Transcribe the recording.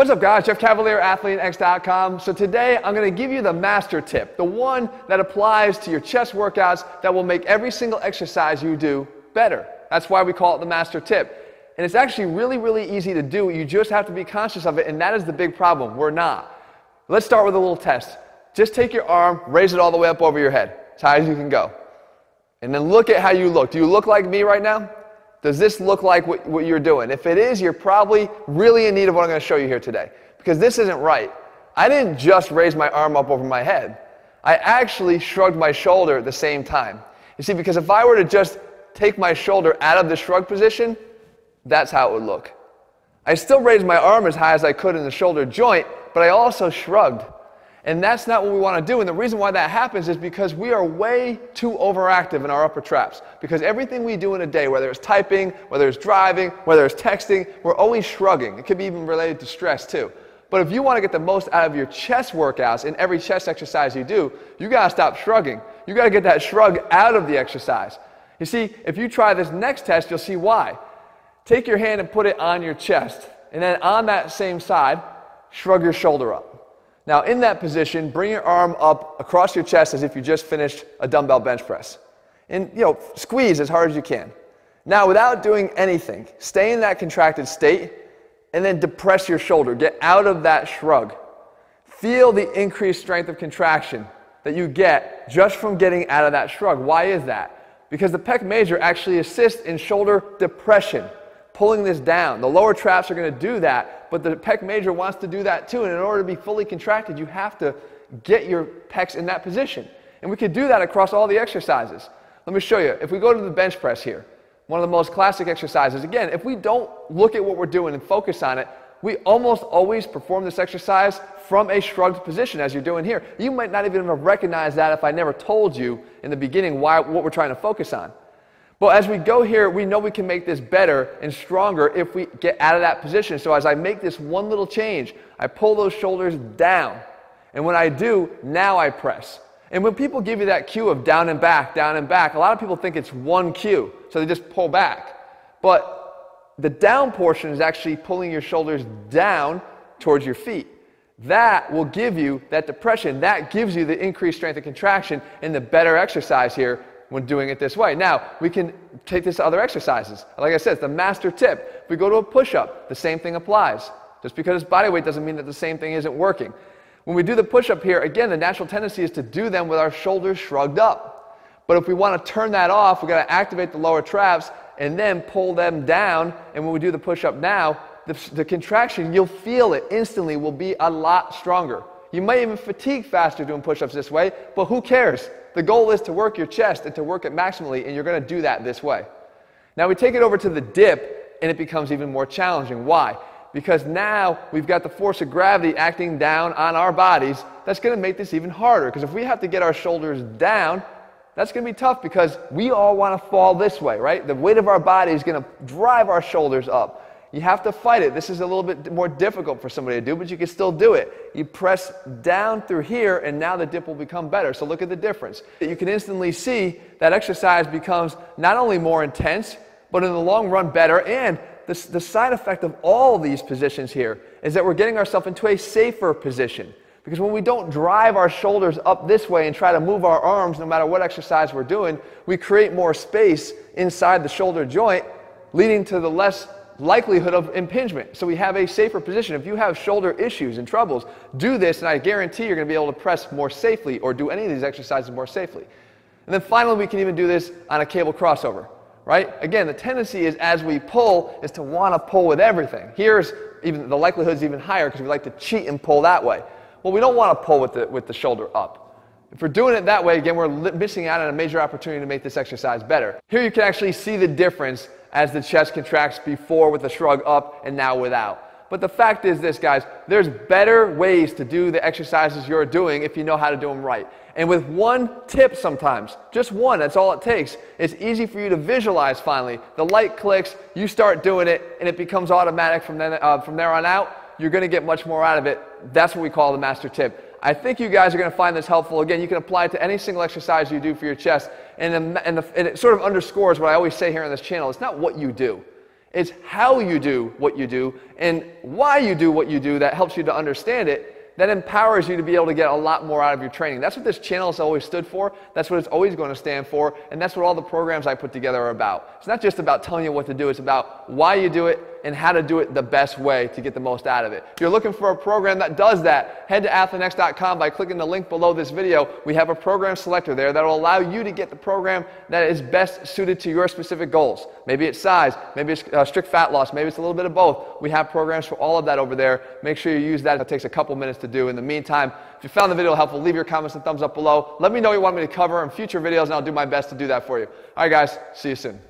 What's up guys, Jeff Cavaliere, ATHLEAN-X.com. So today I'm going to give you the master tip, the one that applies to your chest workouts that will make every single exercise you do better. That's why we call it the master tip. And it's actually really easy to do. You just have to be conscious of it, and that is the big problem. We're not. Let's start with a little test. Just take your arm, raise it all the way up over your head, as high as you can go. And then look at how you look. Do you look like me right now? Does this look like what you're doing? If it is, you're probably really in need of what I'm going to show you here today. Because this isn't right. I didn't just raise my arm up over my head. I actually shrugged my shoulder at the same time. You see, because if I were to just take my shoulder out of the shrug position, that's how it would look. I still raised my arm as high as I could in the shoulder joint, but I also shrugged. And that's not what we want to do. And the reason why that happens is because we are way too overactive in our upper traps. Because everything we do in a day, whether it's typing, whether it's driving, whether it's texting, we're always shrugging. It could be even related to stress too. But if you want to get the most out of your chest workouts in every chest exercise you do, you got to stop shrugging. You got to get that shrug out of the exercise. You see, if you try this next test, you'll see why. Take your hand and put it on your chest. And then on that same side, shrug your shoulder up. Now in that position, bring your arm up across your chest as if you just finished a dumbbell bench press. And squeeze as hard as you can. Now without doing anything, stay in that contracted state and then depress your shoulder. Get out of that shrug. Feel the increased strength of contraction that you get just from getting out of that shrug. Why is that? Because the pec major actually assists in shoulder depression, pulling this down. The lower traps are going to do that, but the pec major wants to do that too. And in order to be fully contracted, you have to get your pecs in that position. And we could do that across all the exercises. Let me show you. If we go to the bench press here, one of the most classic exercises. Again, if we don't look at what we're doing and focus on it, we almost always perform this exercise from a shrugged position, as you're doing here. You might not even have recognized that if I never told you in the beginning what we're trying to focus on. But as we go here, we know we can make this better and stronger if we get out of that position. So as I make this one little change, I pull those shoulders down. And when I do, now I press. And when people give you that cue of down and back, a lot of people think it's one cue. So they just pull back. But the down portion is actually pulling your shoulders down towards your feet. That will give you that depression. That gives you the increased strength and contraction and the better exercise here when doing it this way. Now, we can take this to other exercises. Like I said, it's the master tip. If we go to a push-up, the same thing applies. Just because it's body weight doesn't mean that the same thing isn't working. When we do the push-up here, again, the natural tendency is to do them with our shoulders shrugged up. But if we want to turn that off, we've got to activate the lower traps and then pull them down. And when we do the push-up now, the contraction, you'll feel it instantly, will be a lot stronger. You might even fatigue faster doing push-ups this way, but who cares? The goal is to work your chest and to work it maximally, and you're going to do that this way. Now we take it over to the dip, and it becomes even more challenging. Why? Because now we've got the force of gravity acting down on our bodies. That's going to make this even harder, because if we have to get our shoulders down, that's going to be tough because we all want to fall this way, right? The weight of our body is going to drive our shoulders up. You have to fight it. This is a little bit more difficult for somebody to do, but you can still do it. You press down through here, and now the dip will become better. So look at the difference. You can instantly see that exercise becomes not only more intense, but in the long run better. And the side effect of all of these positions here is that we're getting ourselves into a safer position. Because when we don't drive our shoulders up this way and try to move our arms no matter what exercise we're doing, we create more space inside the shoulder joint, leading to the less likelihood of impingement. So we have a safer position. If you have shoulder issues and troubles, do this and I guarantee you're going to be able to press more safely or do any of these exercises more safely. And then finally, we can even do this on a cable crossover, right? Again, the tendency is as we pull is to want to pull with everything. Here's even the likelihood is even higher because we like to cheat and pull that way. Well, we don't want to pull with the shoulder up. If we're doing it that way, again, we're missing out on a major opportunity to make this exercise better. Here you can actually see the difference as the chest contracts before with the shrug up and now without. But the fact is this, guys, there's better ways to do the exercises you're doing if you know how to do them right. And with one tip sometimes, just one, that's all it takes, it's easy for you to visualize finally. The light clicks, you start doing it, and it becomes automatic from there on out. You're going to get much more out of it. That's what we call the master tip. I think you guys are going to find this helpful. Again, you can apply it to any single exercise you do for your chest. And it sort of underscores what I always say here on this channel. It's not what you do. It's how you do what you do and why you do what you do that helps you to understand it, that empowers you to be able to get a lot more out of your training. That's what this channel has always stood for. That's what it's always going to stand for. And that's what all the programs I put together are about. It's not just about telling you what to do. It's about why you do it and how to do it the best way to get the most out of it. If you're looking for a program that does that, head to ATHLEAN-X.com by clicking the link below this video. We have a program selector there that will allow you to get the program that is best suited to your specific goals. Maybe it's size, maybe it's strict fat loss, maybe it's a little bit of both. We have programs for all of that over there. Make sure you use that. It takes a couple minutes to do. In the meantime, if you found the video helpful, leave your comments and thumbs up below. Let me know what you want me to cover in future videos, and I'll do my best to do that for you. All right, guys, see you soon.